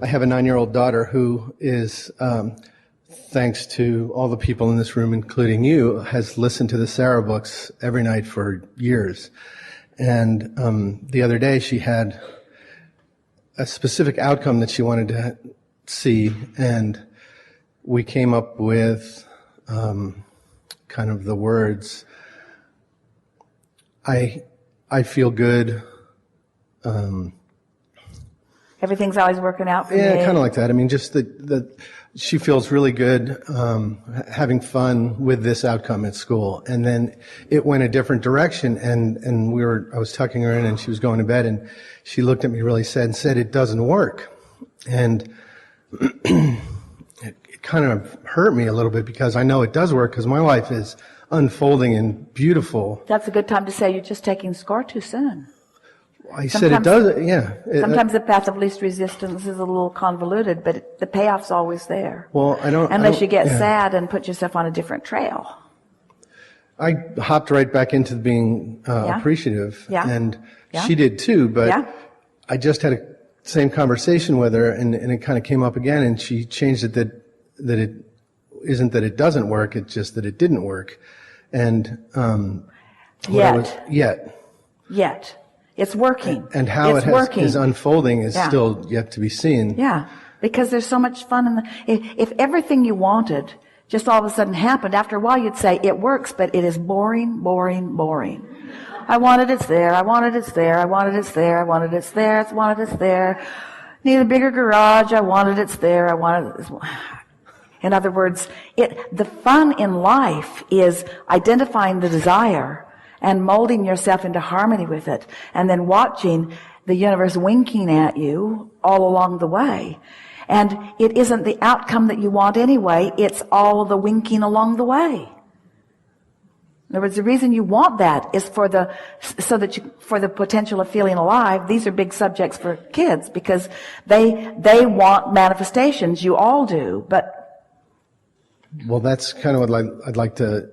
have a 9-year-old daughter who is, thanks to all the people in this room, including you, has listened to the Sarah books every night for years. And the other day she had a specific outcome that she wanted to see, and we came up with kind of the words, I feel good. Everything's always working out for me. Yeah, kind of like that. I mean, just that she feels really good having fun with this outcome at school. And then it went a different direction, and I was tucking her in, and she was going to bed, and she looked at me really sad and said, "It doesn't work." And it kind of hurt me a little bit, because I know it does work, because my life is unfolding and beautiful. That's a good time to say you're just taking score too soon. I said it does, yeah. Sometimes the path of least resistance is a little convoluted, but the payoff's always there. Well, unless you get sad and put yourself on a different trail. I hopped right back into being appreciative, and she did too, but I just had a same conversation with her, and it kind of came up again, and she changed it that it isn't that it doesn't work, it's just that it didn't work. And Yet. It's working. And how it is unfolding is still yet to be seen. Yeah, because there's so much fun if everything you wanted just all of a sudden happened, after a while you'd say, it works, but it is boring, boring, boring. I wanted it's there, I wanted it's there, I wanted it's there, I wanted it's there, I wanted it's there. Need a bigger garage, I wanted it's there, I wanted it's. In other words, the fun in life is identifying the desire and molding yourself into harmony with it, and then watching the universe winking at you all along the way. And it isn't the outcome that you want anyway, it's all the winking along the way. In other words, the reason you want that is for the potential of feeling alive. These are big subjects for kids, because they want manifestations. You all do, but. Well, that's kind of what I'd like to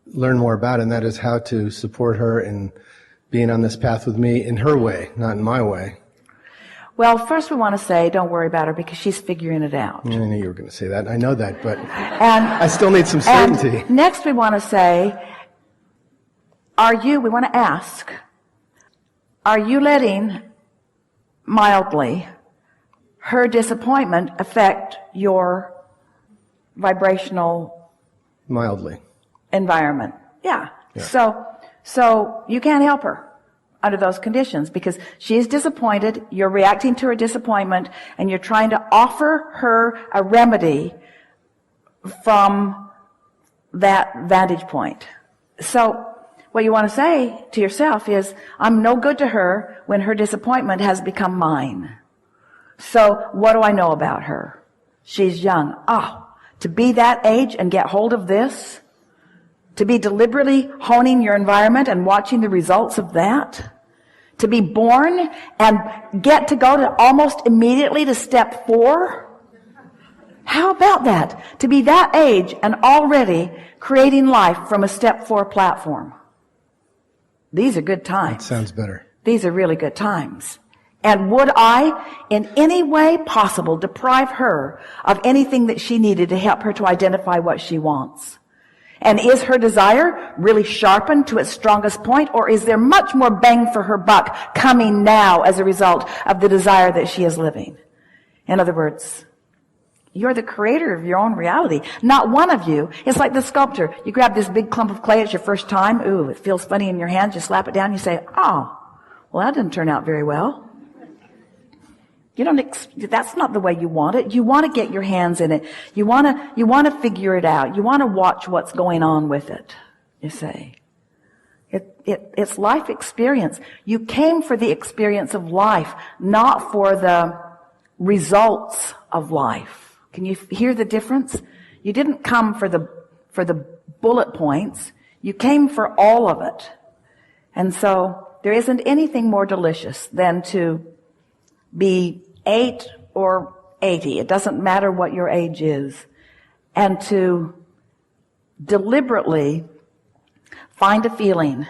learn more about, and that is how to support her in being on this path with me in her way, not in my way. Well, first we want to say, don't worry about her, because she's figuring it out. I knew you were going to say that. I know that, but I still need some certainty. And next we want to say, we want to ask, are you letting mildly her disappointment affect your vibrational mildly environment? Yeah. So you can't help her under those conditions, because she is disappointed, you're reacting to her disappointment, and you're trying to offer her a remedy from that vantage point. So what you want to say to yourself is, I'm no good to her when her disappointment has become mine. So what do I know about her? She's young. To be that age and get hold of this, to be deliberately honing your environment and watching the results of that, to be born and get to go to almost immediately to step 4. How about that? To be that age and already creating life from a step 4 platform. These are good times. That sounds better. These are really good times. And would I, in any way possible, deprive her of anything that she needed to help her to identify what she wants? And is her desire really sharpened to its strongest point, or is there much more bang for her buck coming now as a result of the desire that she is living? In other words, you're the creator of your own reality. Not one of you. It's like the sculptor. You grab this big clump of clay, it's your first time. Ooh, it feels funny in your hands. You slap it down, you say, well, that didn't turn out very well. That's not the way you want it. You want to get your hands in it. You want to figure it out. You want to watch what's going on with it, you say. It's life experience. You came for the experience of life, not for the results of life. Can you hear the difference? You didn't come for the bullet points. You came for all of it. And so there isn't anything more delicious than to be 8 or 80. It doesn't matter what your age is. And to deliberately find a feeling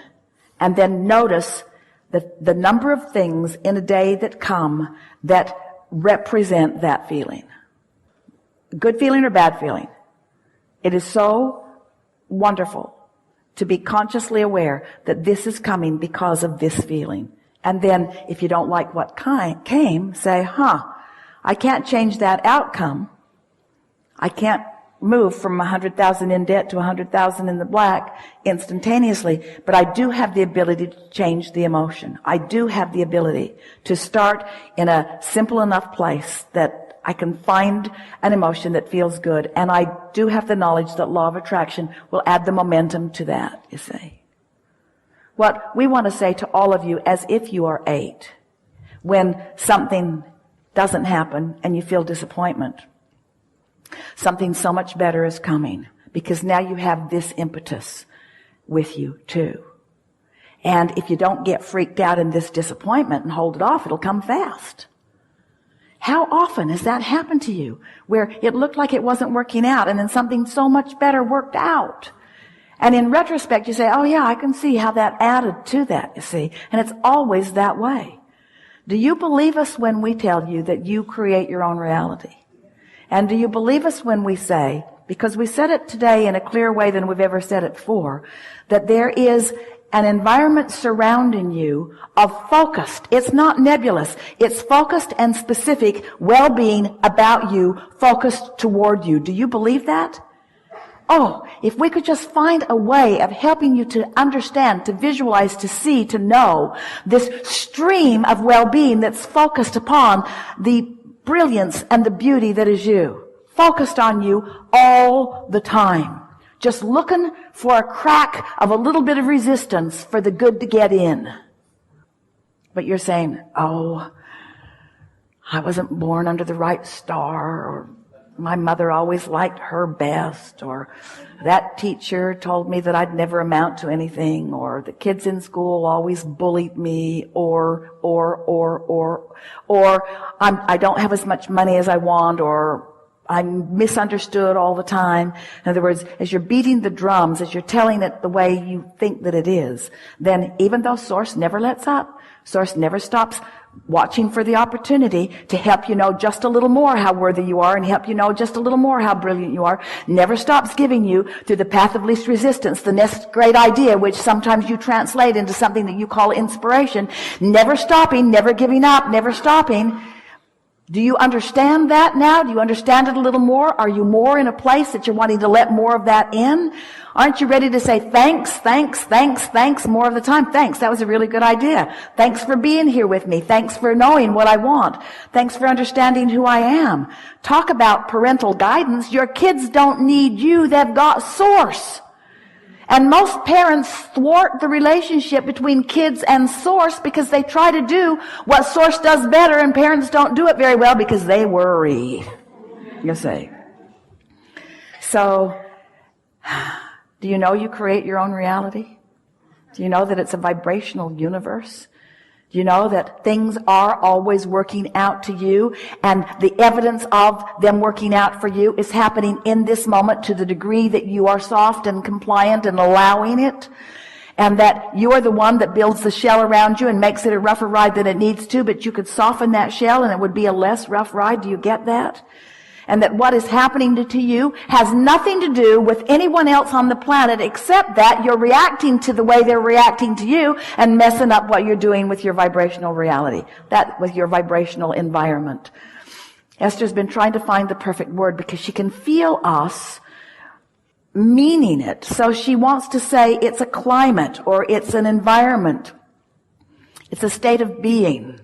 and then notice the number of things in a day that come that represent that feeling. Good feeling or bad feeling. It is so wonderful to be consciously aware that this is coming because of this feeling. And then if you don't like what came, say, I can't change that outcome. I can't move from 100,000 in debt to 100,000 in the black instantaneously, but I do have the ability to change the emotion. I do have the ability to start in a simple enough place that I can find an emotion that feels good, and I do have the knowledge that law of attraction will add the momentum to that, you see. What we want to say to all of you, as if you are 8, when something doesn't happen and you feel disappointment, something so much better is coming, because now you have this impetus with you too. And if you don't get freaked out in this disappointment and hold it off, it'll come fast. How often has that happened to you, where it looked like it wasn't working out and then something so much better worked out? And in retrospect, you say, oh yeah, I can see how that added to that, you see. And it's always that way. Do you believe us when we tell you that you create your own reality? And do you believe us when we say, because we said it today in a clearer way than we've ever said it before, that there is an environment surrounding you of focused, it's not nebulous, it's focused and specific well-being about you, focused toward you. Do you believe that? Oh, if we could just find a way of helping you to understand, to visualize, to see, to know this stream of well-being that's focused upon the brilliance and the beauty that is you, focused on you all the time, just looking for a crack of a little bit of resistance for the good to get in. But you're saying, oh, I wasn't born under the right star, or my mother always liked her best, or that teacher told me that I'd never amount to anything, or the kids in school always bullied me, or I don't have as much money as I want, or I'm misunderstood all the time. In other words, as you're beating the drums, as you're telling it the way you think that it is, then even though Source never lets up, Source never stops watching for the opportunity to help you know just a little more how worthy you are and help you know just a little more how brilliant you are, never stops giving you, through the path of least resistance, the next great idea, which sometimes you translate into something that you call inspiration, never stopping, never giving up, never stopping. Do you understand that now? Do you understand it a little more? Are you more in a place that you're wanting to let more of that in? Aren't you ready to say thanks, thanks, thanks, thanks more of the time? Thanks, that was a really good idea. Thanks for being here with me. Thanks for knowing what I want. Thanks for understanding who I am. Talk about parental guidance. Your kids don't need you. They've got Source. And most parents thwart the relationship between kids and Source because they try to do what Source does better, and parents don't do it very well because they worry. You see. So, do you know you create your own reality? Do you know that it's a vibrational universe? Do you know that things are always working out to you, and the evidence of them working out for you is happening in this moment to the degree that you are soft and compliant and allowing it, and that you are the one that builds the shell around you and makes it a rougher ride than it needs to, but you could soften that shell and it would be a less rough ride. Do you get that? And that what is happening to you has nothing to do with anyone else on the planet, except that you're reacting to the way they're reacting to you and messing up what you're doing with your vibrational reality, that with your vibrational environment. Esther's been trying to find the perfect word because she can feel us meaning it. So she wants to say it's a climate, or it's an environment. It's a state of being.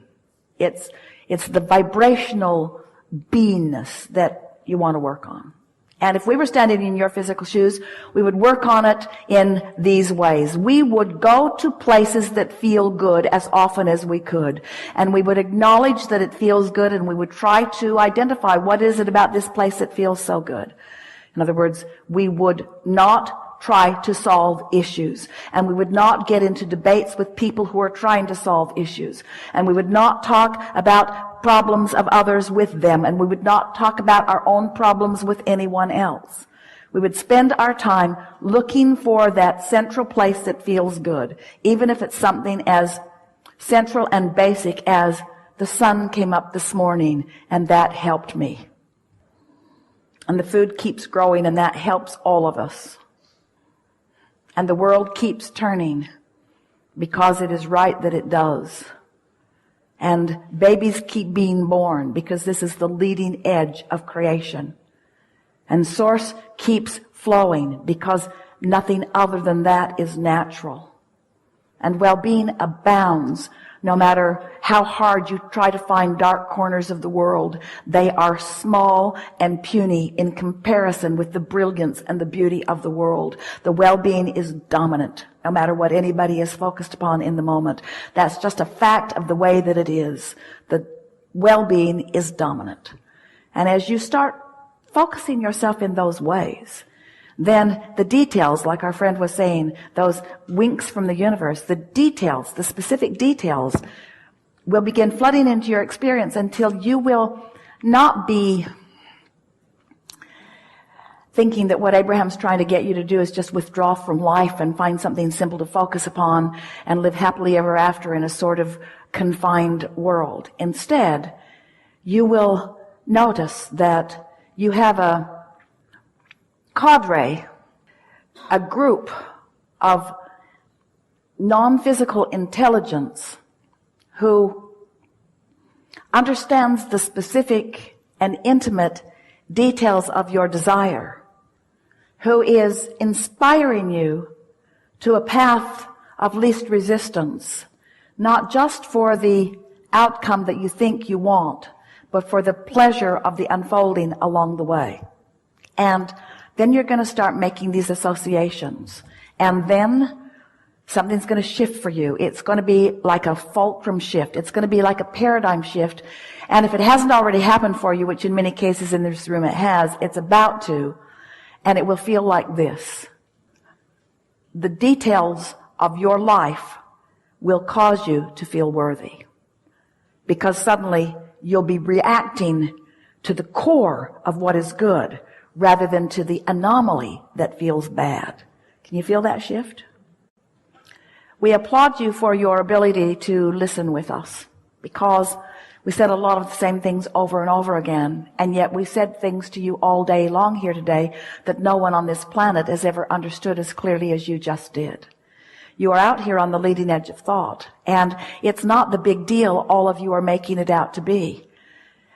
It's the vibrational beingness that you want to work on. And if we were standing in your physical shoes, we would work on it in these ways. We would go to places that feel good as often as we could. And we would acknowledge that it feels good, and we would try to identify what is it about this place that feels so good. In other words, we would not try to solve issues, and we would not get into debates with people who are trying to solve issues, and we would not talk about problems of others with them, and we would not talk about our own problems with anyone else. We would spend our time looking for that central place that feels good, even if it's something as central and basic as the sun came up this morning and that helped me. And the food keeps growing and that helps all of us. And the world keeps turning because it is right that it does. And babies keep being born because this is the leading edge of creation. And source keeps flowing because nothing other than that is natural. And well-being abounds no matter how hard you try to find dark corners of the world. They are small and puny in comparison with the brilliance and the beauty of the world. The well-being is dominant no matter what anybody is focused upon in the moment. That's just a fact of the way that it is. The well-being is dominant. And as you start focusing yourself in those ways, then the details, like our friend was saying, those winks from the universe, the details, the specific details will begin flooding into your experience until you will not be thinking that what Abraham's trying to get you to do is just withdraw from life and find something simple to focus upon and live happily ever after in a sort of confined world. Instead, you will notice that you have a cadre, a group of non-physical intelligence who understands the specific and intimate details of your desire, who is inspiring you to a path of least resistance, not just for the outcome that you think you want, but for the pleasure of the unfolding along the way. And then you're going to start making these associations. And then something's going to shift for you. It's going to be like a fulcrum shift. It's going to be like a paradigm shift. And if it hasn't already happened for you, which in many cases in this room it has, it's about to. And it will feel like this. The details of your life will cause you to feel worthy. Because suddenly you'll be reacting to the core of what is good rather than to the anomaly that feels bad. Can you feel that shift? We applaud you for your ability to listen with us, because we said a lot of the same things over and over again, and yet we said things to you all day long here today that no one on this planet has ever understood as clearly as you just did. You are out here on the leading edge of thought, and it's not the big deal all of you are making it out to be.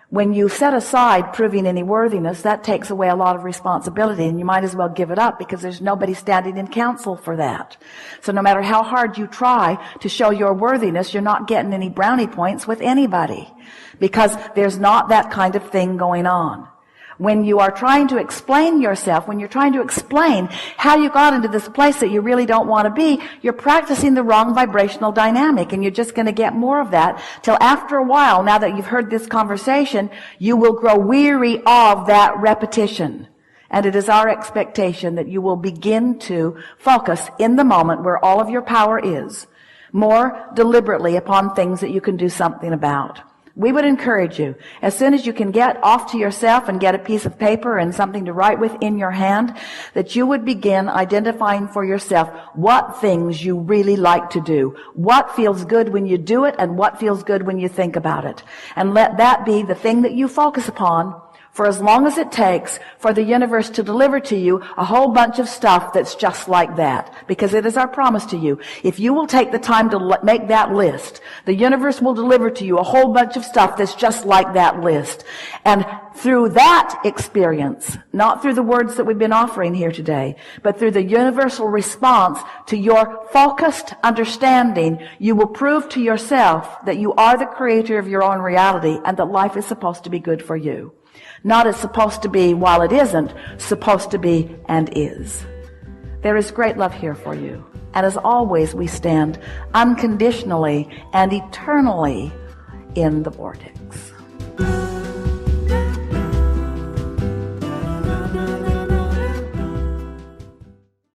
When you set aside proving any worthiness, that takes away a lot of responsibility, and you might as well give it up because there's nobody standing in counsel for that. So no matter how hard you try to show your worthiness, you're not getting any brownie points with anybody, because there's not that kind of thing going on. When you are trying to explain yourself, when you're trying to explain how you got into this place that you really don't want to be, you're practicing the wrong vibrational dynamic, and you're just going to get more of that till after a while, now that you've heard this conversation, you will grow weary of that repetition. And it is our expectation that you will begin to focus in the moment where all of your power is, more deliberately upon things that you can do something about. We would encourage you, as soon as you can get off to yourself and get a piece of paper and something to write with in your hand, that you would begin identifying for yourself what things you really like to do, what feels good when you do it, and what feels good when you think about it. And let that be the thing that you focus upon for as long as it takes for the universe to deliver to you a whole bunch of stuff that's just like that. Because it is our promise to you. If you will take the time to make that list, the universe will deliver to you a whole bunch of stuff that's just like that list. And through that experience, not through the words that we've been offering here today, but through the universal response to your focused understanding, you will prove to yourself that you are the creator of your own reality and that life is supposed to be good for you. Not as supposed to be while it isn't, supposed to be and is. There is great love here for you. And as always, we stand unconditionally and eternally in the vortex.